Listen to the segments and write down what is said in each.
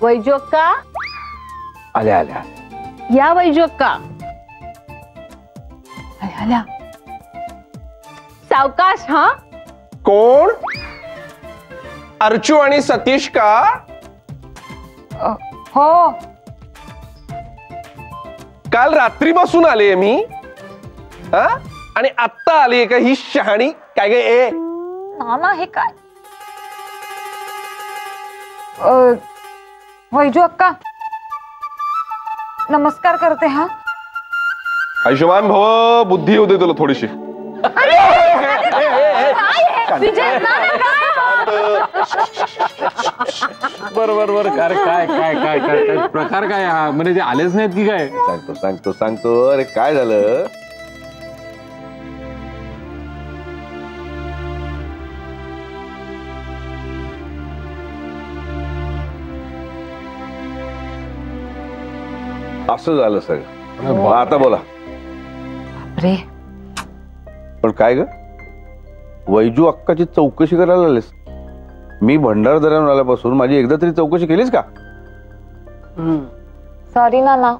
वैजू अक्का आल्या आल्या या वैजू अक्का आल्या सावकाश हा कोण? अर्चू आणि सतीश का? हो काल रात्रीपासून आले मी हा आणि आत्ता आली का ही शहाणी काय गे ए नाना हे काय वैजू अक्का नमस्कार करते हा आयुष्यमान भव बुद्धी येऊ दे तुला थोडीशी बरोबर काय काय काय काय काय प्रकार काय हा म्हणजे ते आलेच नाहीत की काय? सांगतो सांगतो सांगतो अरे काय झालं असं झालं सगळं आता बोला रे पण काय ग वैजू अक्काची चौकशी करायला आलीस मी भंडारदऱ्यावर आल्यापासून माझी एकदा तरी चौकशी केलीस का सॉरी नाना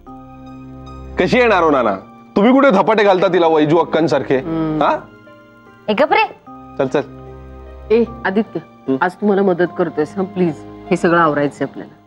कशी येणार हो नाना तुम्ही कुठे धपाटे घालता तिला वैजू अक्कांसारखे हा गप रे चल चल ए आदित्य आज तुम्हाला मदत करतोय प्लीज हे सगळं आवरायचं आपल्याला